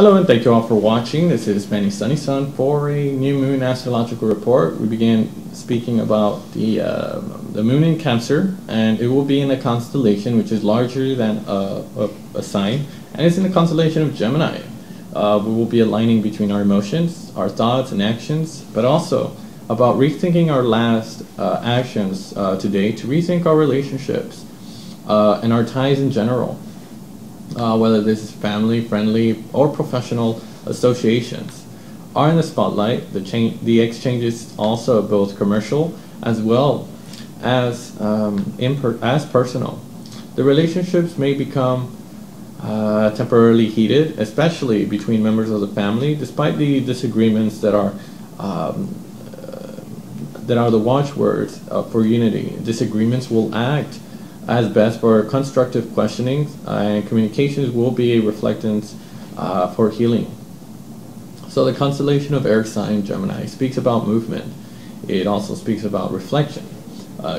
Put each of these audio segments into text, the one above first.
Hello and thank you all for watching. This is Benny Sunny Sun for a new moon astrological report. We began speaking about the moon in Cancer, and it will be in a constellation which is larger than a sign, and it's in the constellation of Gemini. We will be aligning between our emotions, our thoughts and actions, but also about rethinking our last actions today to rethink our relationships and our ties in general. Whether this is family, friendly, or professional associations, are in the spotlight. The exchanges also both commercial as well as personal. The relationships may become temporarily heated, especially between members of the family, despite the disagreements that are the watchwords for unity. Disagreements will act as best for constructive questioning, and communications will be a reflectance for healing. So the constellation of air sign Gemini speaks about movement. It also speaks about reflection,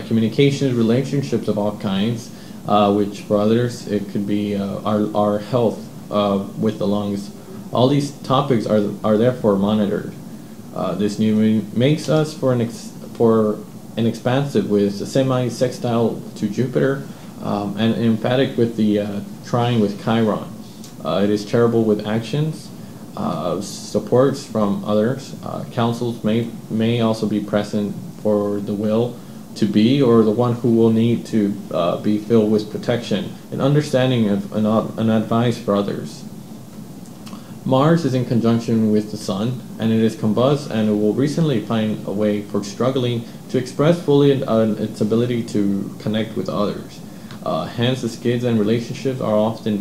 communications, relationships of all kinds, which for others it could be our health with the lungs. All these topics are therefore monitored. This new moon makes us for an expansive with a semi-sextile to Jupiter, and emphatic with the trine with Chiron. It is terrible with actions, supports from others. Counsels may also be present for the will to be, or the one who will need to be filled with protection and understanding of an advice for others. Mars is in conjunction with the Sun, and it is combust, and it will recently find a way for struggling to express fully its ability to connect with others. Hence, the skids and relationships are often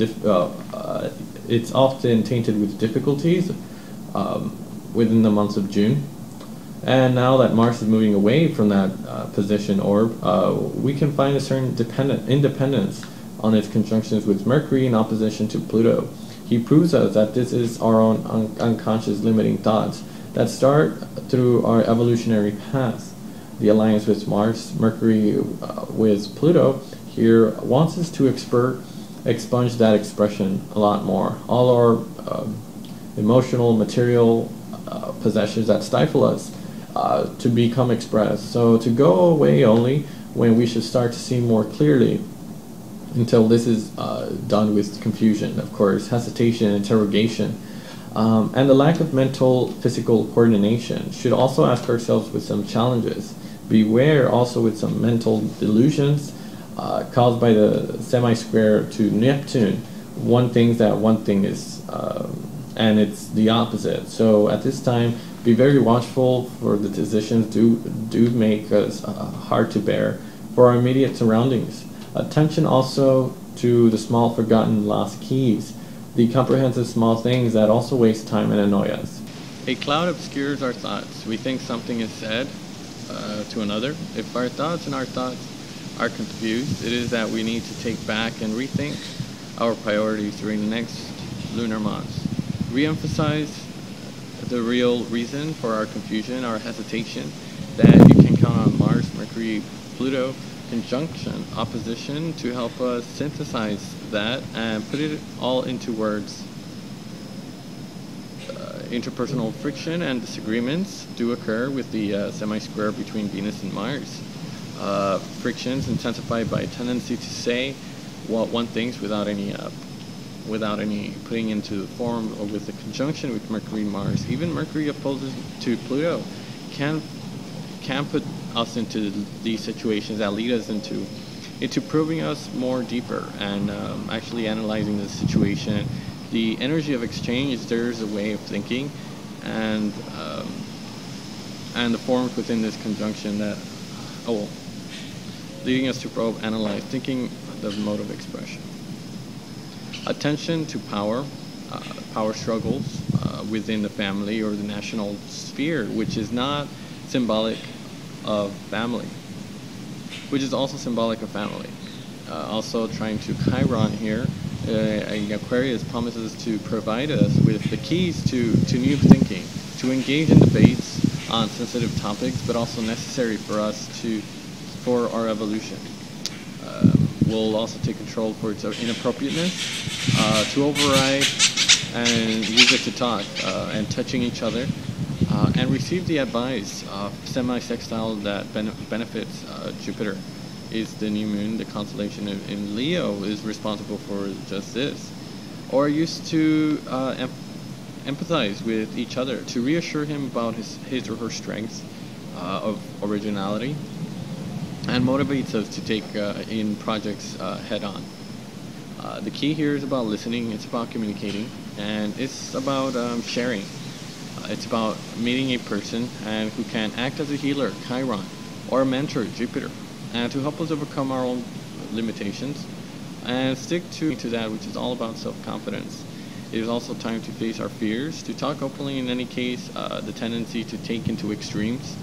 it's often tainted with difficulties within the months of June. And now that Mars is moving away from that position orb, we can find a certain independence on its conjunctions with Mercury in opposition to Pluto. He proves us that this is our own unconscious limiting thoughts that start through our evolutionary path. The alliance with Mars, Mercury with Pluto here wants us to expunge that expression a lot more. All our emotional, material possessions that stifle us to become expressed. So to go away only when we should start to see more clearly, until this is done with confusion, of course, hesitation, interrogation, and the lack of mental, physical coordination. Should also ask ourselves with some challenges. Beware also with some mental delusions caused by the semi-square to Neptune. One thing is, and it's the opposite. So at this time, be very watchful for the decisions do make us hard to bear for our immediate surroundings. Attention also to the small forgotten lost keys, the comprehensive small things that also waste time and annoy us. A cloud obscures our thoughts. We think something is said to another. If our thoughts are confused, it is that we need to take back and rethink our priorities during the next lunar months. Re-emphasize the real reason for our confusion, our hesitation, that you can count on Mars, Mercury, Pluto conjunction, opposition to help us synthesize that and put it all into words. Interpersonal friction and disagreements do occur with the semi-square between Venus and Mars. Frictions intensified by a tendency to say what one thinks without any putting into the form, or with the conjunction with Mercury and Mars. Even Mercury opposed to Pluto can put us into these situations that lead us into proving us more deeper and actually analyzing the situation. The energy of exchange, there's a way of thinking, and the forms within this conjunction that leading us to probe, analyze, thinking the mode of expression. Attention to power struggles within the family or the national sphere, which is not symbolic of family, which is also symbolic of family. Also trying to Chiron here, Aquarius promises to provide us with the keys to new thinking, to engage in debates on sensitive topics, but also necessary for us for our evolution. Will also take control for its inappropriateness, to override and use it to talk and touching each other and receive the advice of semi-sextile that benefits Jupiter. Is the new moon, the constellation in Leo, is responsible for just this. Or used to empathize with each other, to reassure him about his or her strengths of originality, and motivates us to take in projects head on. The key here is about listening, it's about communicating, and it's about sharing. It's about meeting a person and who can act as a healer, Chiron, or a mentor, Jupiter, and to help us overcome our own limitations and stick to that which is all about self-confidence. It is also time to face our fears, to talk openly in any case, the tendency to take into extremes.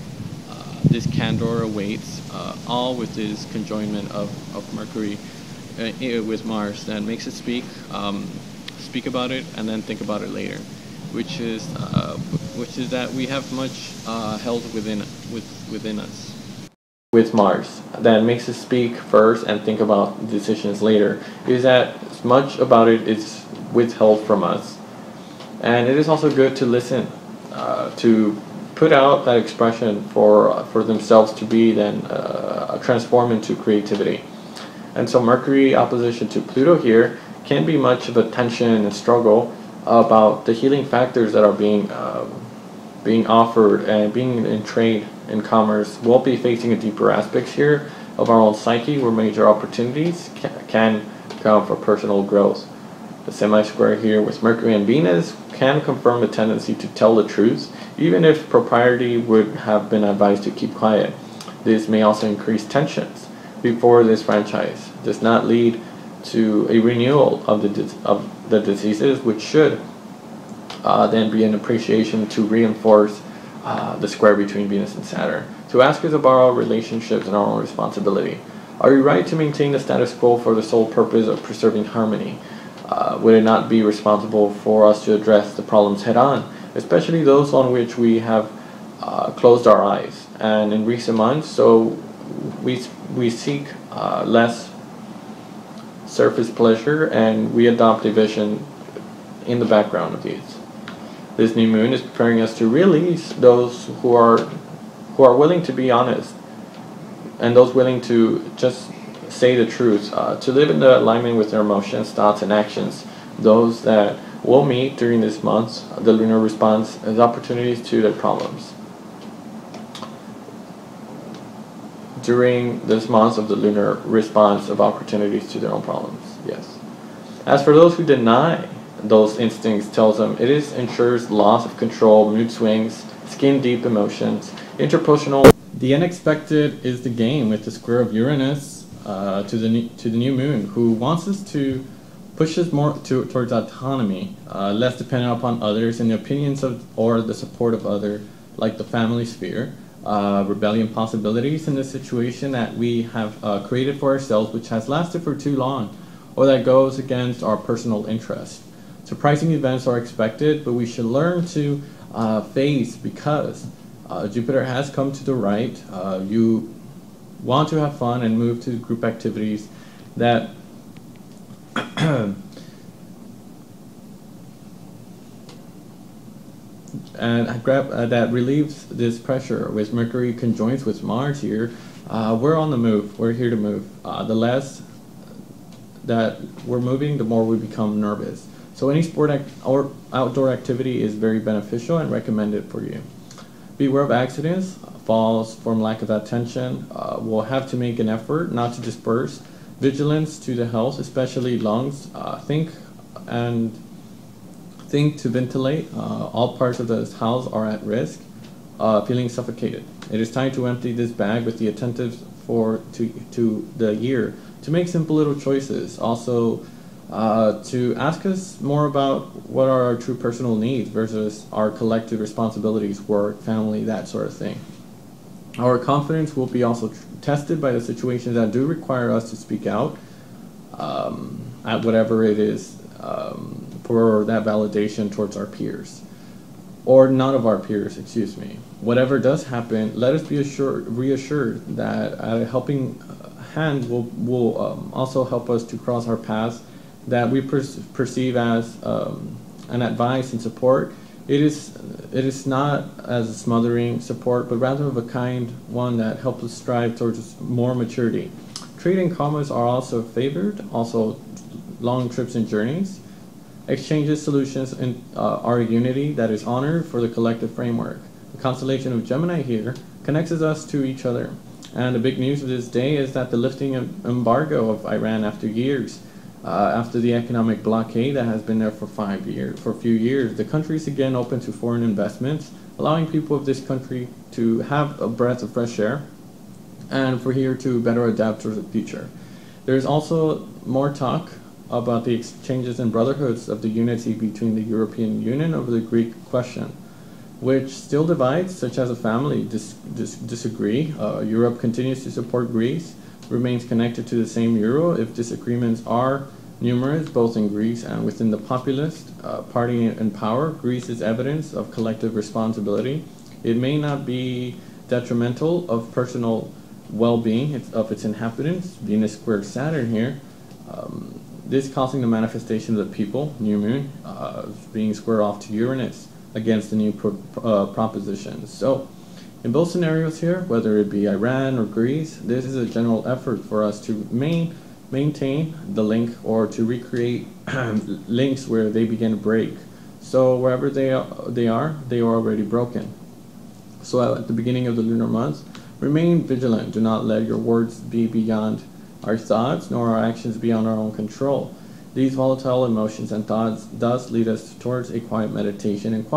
This candor awaits, all with this conjoinment of Mercury with Mars that makes us speak about it and then think about it later, which is that we have much held within us. With Mars, that makes us speak first and think about decisions later, is that much about it is withheld from us. And it is also good to listen, to put out that expression for themselves to be then transformed into creativity. And so Mercury opposition to Pluto here can be much of a tension and struggle about the healing factors that are being offered and being in trade and commerce. We'll be facing a deeper aspects here of our own psyche where major opportunities can come for personal growth. The semi-square here with Mercury and Venus can confirm the tendency to tell the truth, even if propriety would have been advised to keep quiet. This may also increase tensions before this franchise does not lead to a renewal of the diseases, which should then be an appreciation to reinforce the square between Venus and Saturn, to ask us about our relationships and our own responsibility. Are we right to maintain the status quo for the sole purpose of preserving harmony? Would it not be responsible for us to address the problems head on, especially those on which we have closed our eyes? And in recent months, so we seek less surface pleasure, and we adopt a vision in the background of these. This new moon is preparing us to release those who are willing to be honest, and those willing to just say the truth, to live in the alignment with their emotions, thoughts, and actions. Those that will meet during this month, the lunar response, as opportunities to their problems. During this month of the lunar response of opportunities to their own problems, yes. As for those who deny those instincts, tells them it ensures loss of control, mood swings, skin-deep emotions, interpersonal. The unexpected is the game with the square of Uranus to the new moon, who wants us to push us more towards autonomy, less dependent upon others and the opinions of or the support of others, like the family sphere. Rebellion possibilities in this situation that we have created for ourselves, which has lasted for too long, or that goes against our personal interest. Surprising events are expected, but we should learn to face, because Jupiter has come to the right. You want to have fun and move to group activities that that relieves this pressure. With Mercury conjoins with Mars here, we're on the move. We're here to move. The less that we're moving, the more we become nervous. So any sport or outdoor activity is very beneficial and recommended for you. Beware of accidents, falls from lack of attention. We'll have to make an effort not to disperse. Vigilance to the health, especially lungs. Think to ventilate. All parts of the house are at risk. Feeling suffocated. It is time to empty this bag with the attentives to the year, to make simple little choices. Also, to ask us more about what are our true personal needs versus our collective responsibilities, work, family, that sort of thing. Our confidence will be also tested by the situations that do require us to speak out at whatever it is, for that validation towards our peers, or none of our peers, excuse me. Whatever does happen, let us be reassured that a helping hand will also help us to cross our paths that we perceive as and advice and support, it is not as a smothering support, but rather of a kind one that helps us strive towards more maturity. Trade and commerce are also favored, also long trips and journeys. Exchanges, solutions, and are a unity that is honored for the collective framework. The constellation of Gemini here connects us to each other. And the big news of this day is that the lifting of embargo of Iran after years, after the economic blockade that has been there for a few years, the country is again open to foreign investments, allowing people of this country to have a breath of fresh air and for here to better adapt to the future. There is also more talk about the exchanges and brotherhoods of the unity between the European Union over the Greek question, which still divides, such as a family disagree. Europe continues to support Greece, remains connected to the same euro if disagreements are numerous, both in Greece and within the populist party in power. Greece is evidence of collective responsibility. It may not be detrimental of personal well-being of its inhabitants, Venus squared Saturn here. This causing the manifestation of the people, new moon, being square off to Uranus against the new propositions. So, in both scenarios here, whether it be Iran or Greece, this is a general effort for us to maintain the link or to recreate links where they begin to break. So wherever they are already broken. So at the beginning of the lunar month, remain vigilant. Do not let your words be beyond our thoughts, nor our actions beyond our own control. These volatile emotions and thoughts does lead us towards a quiet meditation and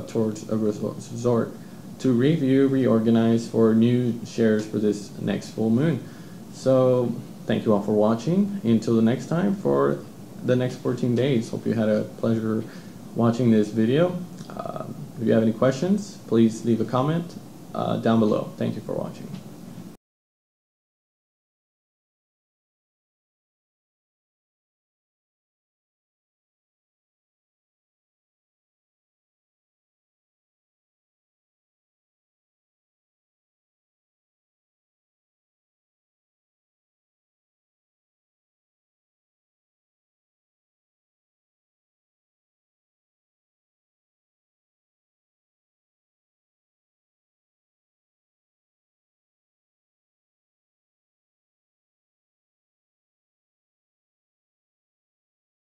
towards a resort to review, reorganize for new shares for this next full moon. So thank you all for watching. Until the next time for the next 14 days. Hope you had a pleasure watching this video. If you have any questions, please leave a comment down below. Thank you for watching.